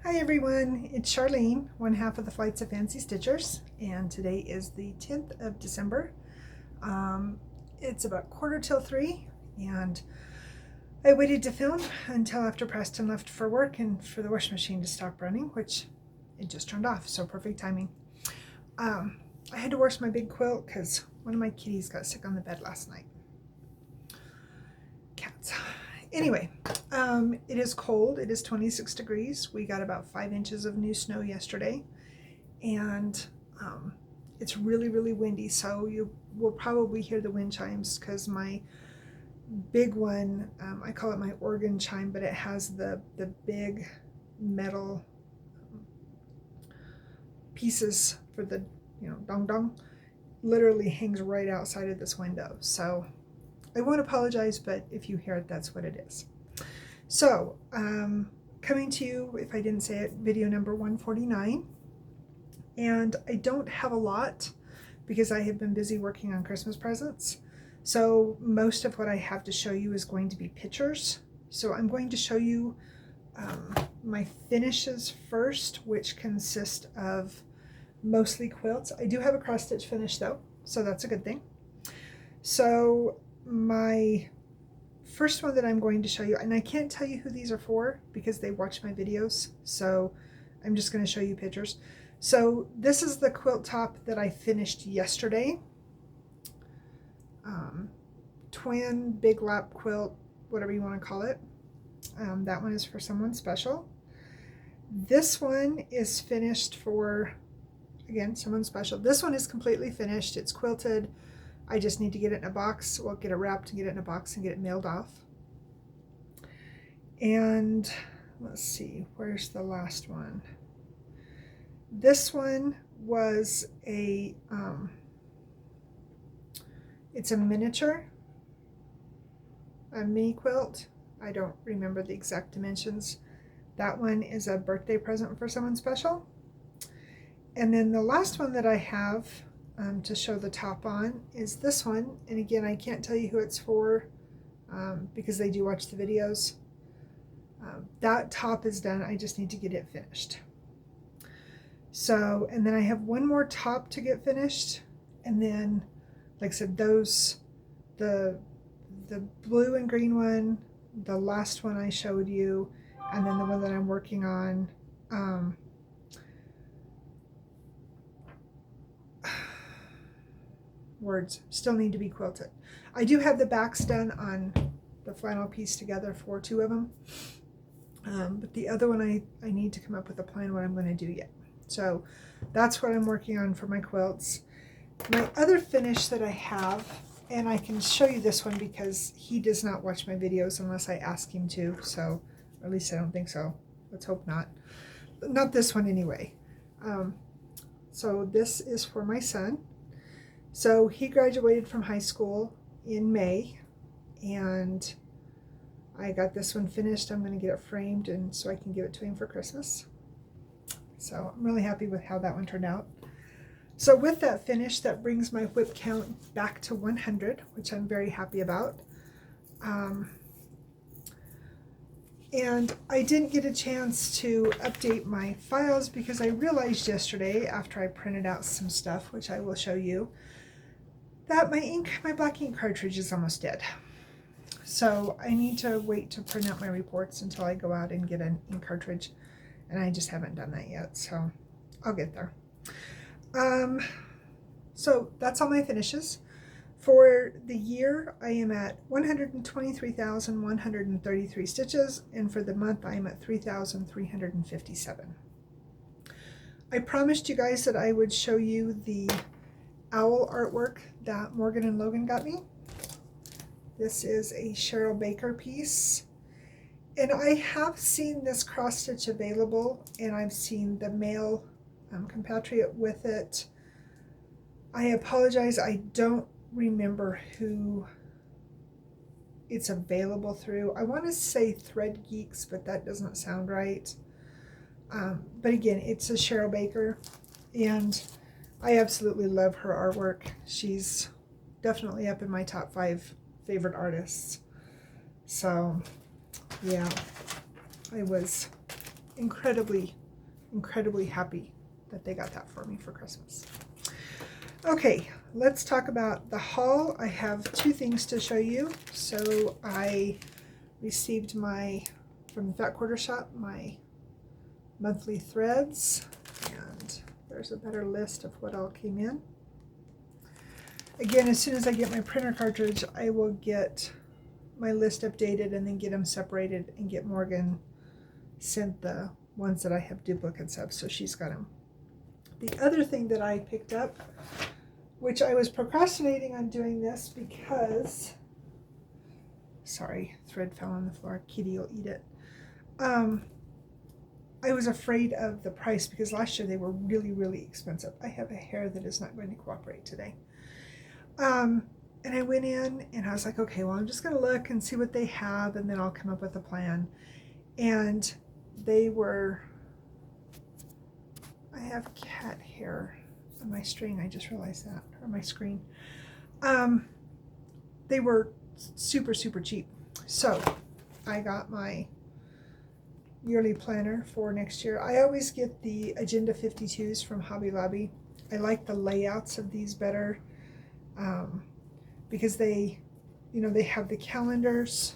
Hi everyone, it's Charlene, one half of the Flights of Fancy Stitchers, and today is the 10th of December. It's about 3:15, and I waited to film until after Preston left for work and for the washing machine to stop running, which it just turned off, so perfect timing. I had to wash my big quilt because one of my kitties got sick on the bed last night. Cats. Anyway, it is cold. It is 26 degrees. We got about 5 inches of new snow yesterday, and it's really, really windy, so you will probably hear the wind chimes because my big one, I call it my organ chime, but it has the big metal pieces for the, dong dong, literally hangs right outside of this window. So I won't apologize, but if you hear it, that's what it is. So, coming to you, if I didn't say it, video number 149. And I don't have a lot because I have been busy working on Christmas presents. So most of what I have to show you is going to be pictures. So I'm going to show you my finishes first, which consist of mostly quilts. I do have a cross stitch finish though, so that's a good thing. So my first one that I'm going to show you, and I can't tell you who these are for because they watch my videos, so I'm just going to show you pictures. So this is the quilt top that I finished yesterday. Twin big lap quilt, whatever you want to call it. That one is for someone special. This one is finished for, again, someone special. This one is completely finished. It's quilted. I just need to get it in a box, well, get it wrapped and get it in a box and get it mailed off. And let's see, where's the last one? This one was a, it's a miniature, a mini quilt. I don't remember the exact dimensions. That one is a birthday present for someone special. And then the last one that I have to show the top on is this one, and again, I can't tell you who it's for because they do watch the videos. That top is done. I just need to get it finished. So, and then I have one more top to get finished, and then, like I said, those, the blue and green one, the last one I showed you, and then the one that I'm working on. Words still need to be quilted. I do have the backs done on the flannel piece together for 2 of them, but the other one I need to come up with a plan what I'm going to do yet. So that's what I'm working on for my quilts. My other finish that I have, and I can show you this one because he does not watch my videos unless I ask him to, so, or at least I don't think so. Let's hope not. Not this one anyway. So this is for my son. So he graduated from high school in May, and I got this one finished. I'm going to get it framed and so I can give it to him for Christmas. So I'm really happy with how that one turned out. So with that finish, that brings my whip count back to 100, which I'm very happy about. And I didn't get a chance to update my files because I realized yesterday after I printed out some stuff, which I will show you, that my black ink cartridge is almost dead. So I need to wait to print out my reports until I go out and get an ink cartridge, and I just haven't done that yet, so I'll get there. So that's all my finishes. For the year, I am at 123,133 stitches, and for the month, I am at 3,357. I promised you guys that I would show you the owl artwork that Morgan and Logan got me. This is a Cheryl Baker piece, and I have seen this cross stitch available, and I've seen the male compatriot with it. I apologize, I don't remember who it's available through. I want to say Thread Geeks, but that doesn't sound right. But again, it's a Cheryl Baker, and I absolutely love her artwork. She's definitely up in my top 5 favorite artists. So yeah, I was incredibly, incredibly happy that they got that for me for Christmas. Okay, let's talk about the haul. I have two things to show you. So I received from the Fat Quarter Shop, my monthly threads, and there's a better list of what all came in. Again, as soon as I get my printer cartridge, I will get my list updated and then get them separated and get Morgan sent the ones that I have duplicates of, so she's got them. The other thing that I picked up, which I was procrastinating on doing this because, sorry, thread fell on the floor, Kitty will eat it. I was afraid of the price because last year they were really, really expensive. I have a hair that is not going to cooperate today. And I went in and I was like, okay, well, I'm just going to look and see what they have, and then I'll come up with a plan. And they were, I have cat hair on my string, I just realized that, or my screen. They were super, super cheap. So I got my yearly planner for next year. I always get the Agenda 52s from Hobby Lobby. I like the layouts of these better. Because they, they have the calendars.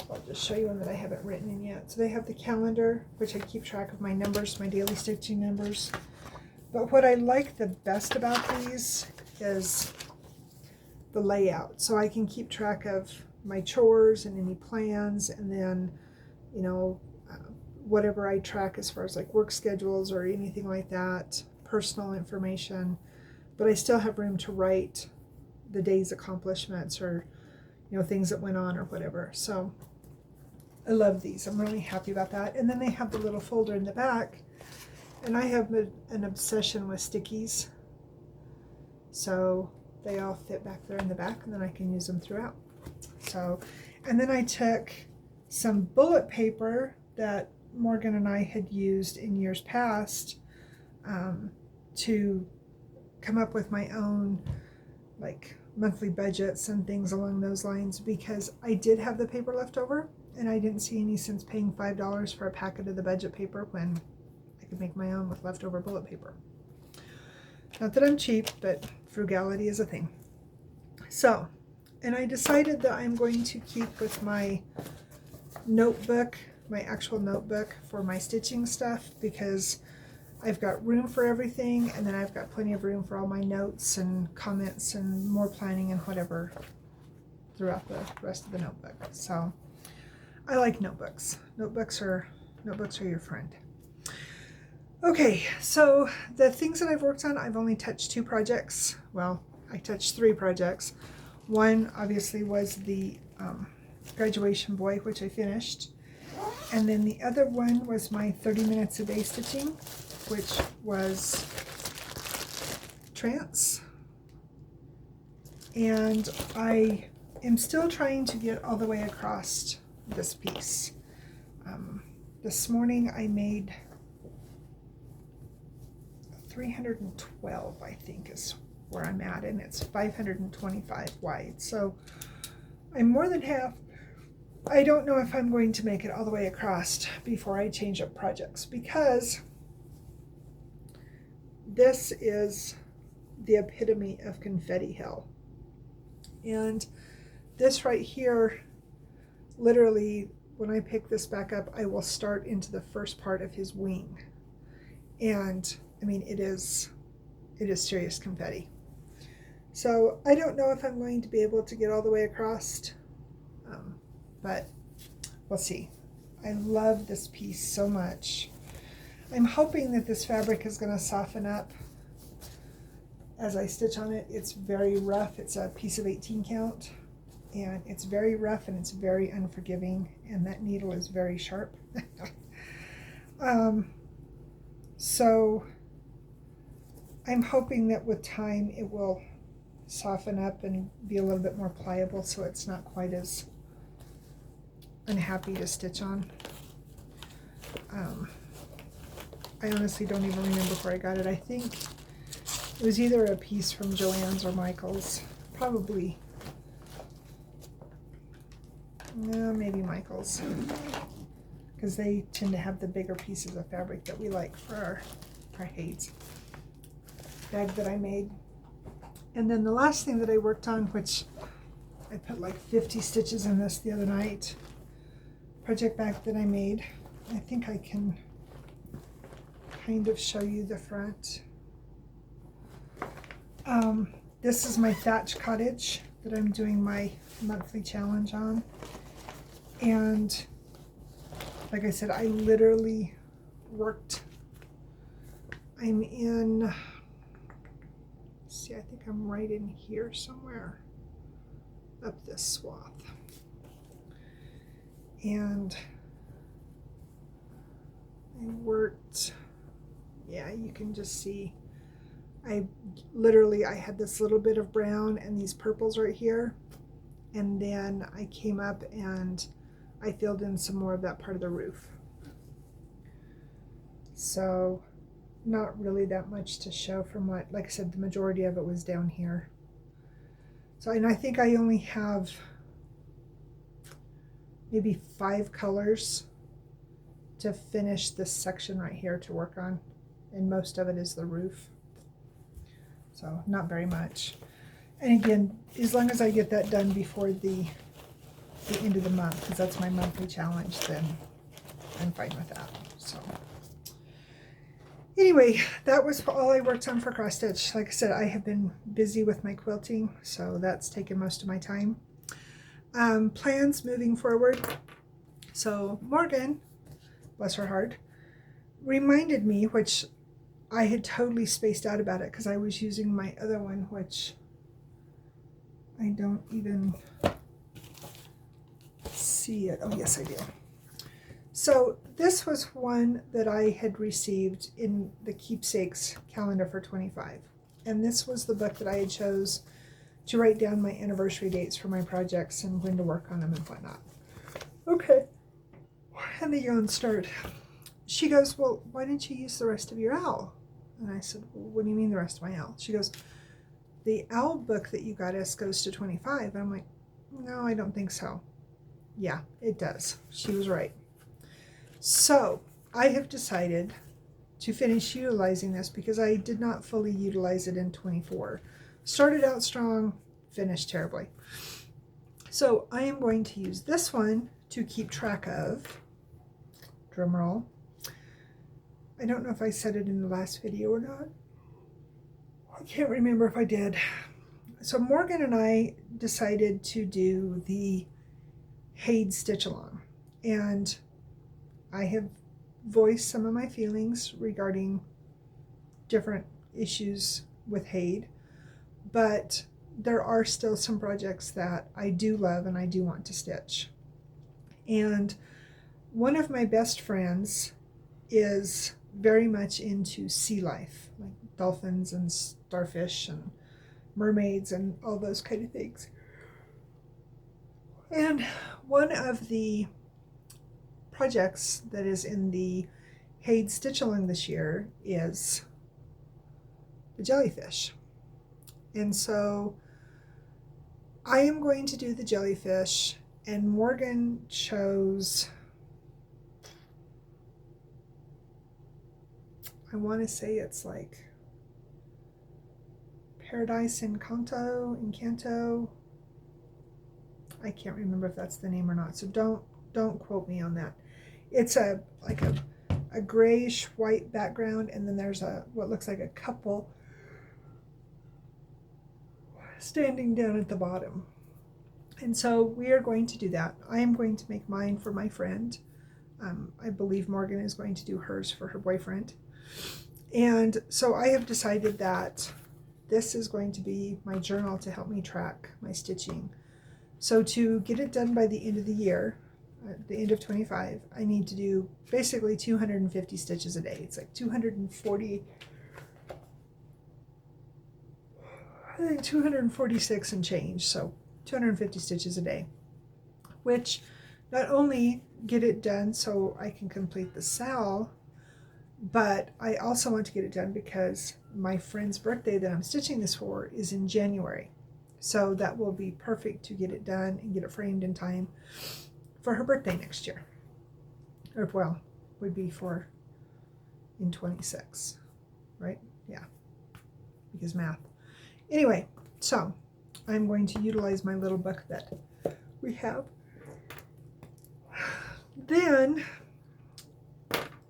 I'll just show you one that I haven't written in yet. So they have the calendar, which I keep track of my numbers, my daily stitching numbers. But what I like the best about these is the layout. So I can keep track of my chores and any plans, and then, whatever I track as far as like work schedules or anything like that, personal information. But I still have room to write the day's accomplishments or, things that went on or whatever. So I love these. I'm really happy about that. And then they have the little folder in the back. And I have an obsession with stickies. So they all fit back there in the back, and then I can use them throughout. So, and then I took some bullet paper that Morgan and I had used in years past to come up with my own like monthly budgets and things along those lines, because I did have the paper left over and I didn't see any sense paying $5 for a packet of the budget paper when I could make my own with leftover bullet paper. Not that I'm cheap, but frugality is a thing. So, and I decided that I'm going to keep with my notebook, my actual notebook for my stitching stuff, because I've got room for everything, and then I've got plenty of room for all my notes and comments and more planning and whatever throughout the rest of the notebook. So I like notebooks. Notebooks are your friend. Okay, so the things that I've worked on, I've only touched 2 projects. Well, I touched 3 projects. One obviously was the graduation boy, which I finished. And then the other one was my 30 minutes a day stitching, which was Trance. And I am still trying to get all the way across this piece. This morning I made 312, I think is where I'm at, and it's 525 wide. So I'm more than half. I don't know if I'm going to make it all the way across before I change up projects, because this is the epitome of confetti hell. And this right here, literally, when I pick this back up, I will start into the first part of his wing. And I mean, it is serious confetti. So I don't know if I'm going to be able to get all the way across, but we'll see. I love this piece so much. I'm hoping that this fabric is going to soften up as I stitch on it. It's very rough. It's a piece of 18 count, and it's very rough and it's very unforgiving, and that needle is very sharp. So I'm hoping that with time it will soften up and be a little bit more pliable, so it's not quite as unhappy to stitch on. I honestly don't even remember where I got it. I think it was either a piece from Joann's or Michael's. Probably. No, maybe Michael's. because they tend to have the bigger pieces of fabric that we like for our Hades bag that I made. And then the last thing that I worked on, which I put like 50 stitches in this the other night, project bag that I made. I think I can kind of show you the front. This is my thatch cottage that I'm doing my monthly challenge on. And like I said, I literally worked, I'm in, see, I think I'm right in here somewhere, up this swath. And I worked, yeah, you can just see, I had this little bit of brown and these purples right here. And then I came up and I filled in some more of that part of the roof. So not really that much to show from what, like I said, the majority of it was down here. So, and I think I only have maybe 5 colors to finish this section right here to work on. And most of it is the roof. So not very much. And again, as long as I get that done before the end of the month, because that's my monthly challenge, then I'm fine with that. So anyway, that was all I worked on for cross stitch. Like I said, I have been busy with my quilting, so that's taken most of my time. Plans moving forward. So Morgan, bless her heart, reminded me, which I had totally spaced out about it because I was using my other one, which I don't even see it. Oh, yes, I do. So this was one that I had received in the keepsakes calendar for 25. And this was the book that I had chose to write down my anniversary dates for my projects and when to work on them and whatnot. Okay. And the yarn start. She goes, well, why didn't you use the rest of your owl? And I said, well, what do you mean the rest of my owl? She goes, the owl book that you got us goes to 25. And I'm like, no, I don't think so. Yeah, it does. She was right. So I have decided to finish utilizing this because I did not fully utilize it in 24. Started out strong, finished terribly. So I am going to use this one to keep track of, drum roll. I don't know if I said it in the last video or not. I can't remember if I did. So Morgan and I decided to do the Hades stitch along, and I have voiced some of my feelings regarding different issues with Hade, but there are still some projects that I do love and I do want to stitch. And one of my best friends is very much into sea life, like dolphins and starfish and mermaids and all those kind of things. And one of the projects that is in the Hades stitch along this year is the jellyfish. And so I am going to do the jellyfish, and Morgan chose, I want to say it's like Paradise Encanto. I can't remember if that's the name or not, so don't quote me on that. It's like a grayish white background, and then there's what looks like a couple standing down at the bottom. And so we are going to do that. I am going to make mine for my friend. I believe Morgan is going to do hers for her boyfriend. And so I have decided that this is going to be my journal to help me track my stitching. So to get it done by the end of the year, at the end of 25, I need to do basically 250 stitches a day. It's like 240, I think 246 and change, so 250 stitches a day, which not only get it done so I can complete the SAL, but I also want to get it done because my friend's birthday that I'm stitching this for is in January. So that will be perfect to get it done and get it framed in time for her birthday next year. or well, would be for in 26, right? Yeah, because math. Anyway, so I'm going to utilize my little book that we have. Then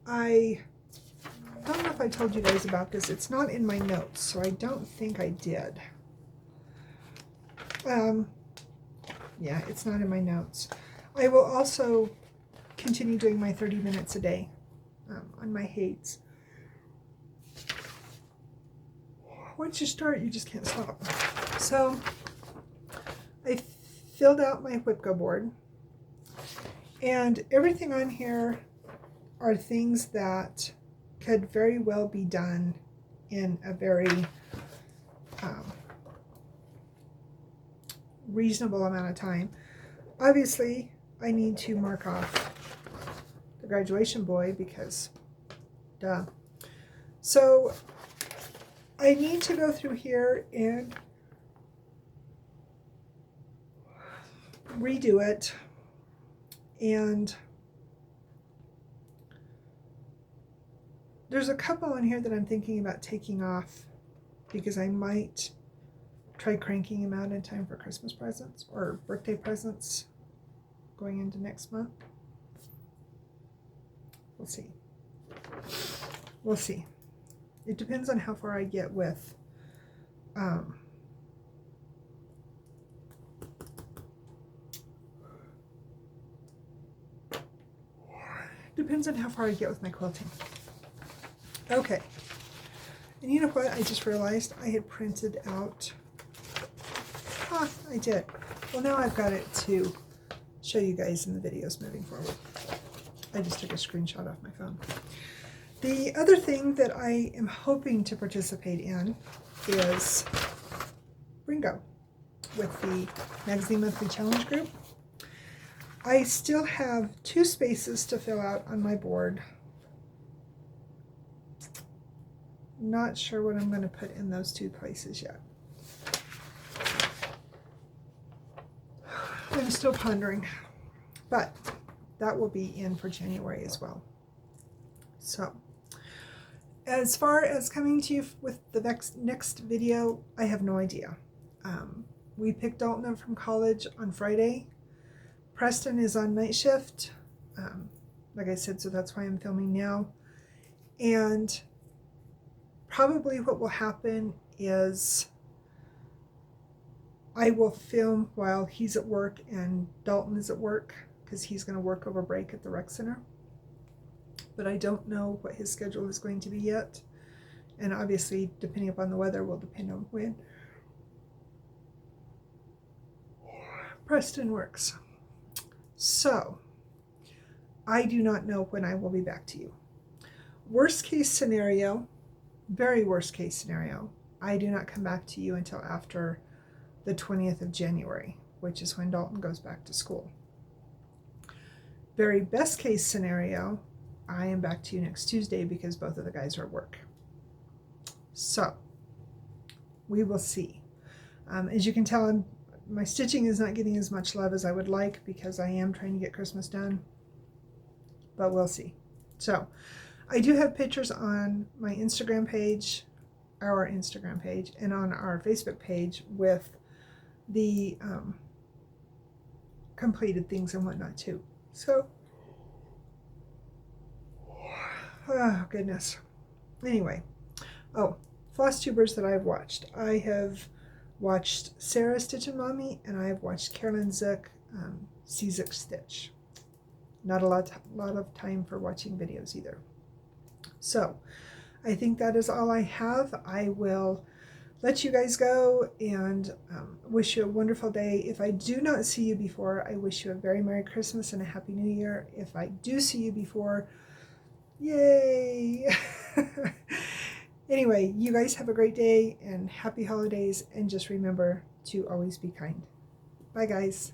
I don't know if I told you guys about this. It's not in my notes, so I don't think I did. Yeah, it's not in my notes. I will also continue doing my 30 minutes a day on my hates. Once you start, you just can't stop. So I filled out my Whipco board, and everything on here are things that could very well be done in a very reasonable amount of time. Obviously, I need to mark off the graduation boy because duh. So I need to go through here and redo it, and there's a couple in here that I'm thinking about taking off because I might try cranking them out in time for Christmas presents or birthday presents going into next month. We'll see. We'll see. It depends on how far I get with depends on how far I get with my quilting. Okay. And you know what? I just realized I had printed out. I did. Well, now I've got it to show you guys in the videos moving forward. I just took a screenshot off my phone. The other thing that I am hoping to participate in is Bingo with the Magazine Monthly Challenge group. I still have 2 spaces to fill out on my board. Not sure what I'm going to put in those 2 places yet. I'm still pondering, but that will be in for January as well. So, as far as coming to you with the next video, I have no idea. We picked Dalton up from college on Friday. Preston is on night shift, like I said, so that's why I'm filming now. And probably what will happen is I will film while he's at work and Dalton is at work, because he's going to work over break at the rec center. But I don't know what his schedule is going to be yet. And obviously, depending upon the weather, will depend on when Preston works. So, I do not know when I will be back to you. Worst case scenario, very worst case scenario, I do not come back to you until after the 20th of January, which is when Dalton goes back to school. Very best case scenario, I am back to you next Tuesday because both of the guys are at work. So, we will see. As you can tell, my stitching is not getting as much love as I would like because I am trying to get Christmas done, but we'll see. So, I do have pictures on my Instagram page, our Instagram page, and on our Facebook page with the completed things and whatnot too. So, oh goodness. Anyway, Flosstubers that I've watched. I have watched Sarah Stitch and Mommy, and I have watched Carolyn Zook, Zook Stitch. Not a lot of time for watching videos either. So, I think that is all I have. I will let you guys go and wish you a wonderful day. If I do not see you before, I wish you a very Merry Christmas and a Happy New Year. If I do see you before, yay! Anyway, you guys have a great day and happy holidays, and just remember to always be kind. Bye, guys.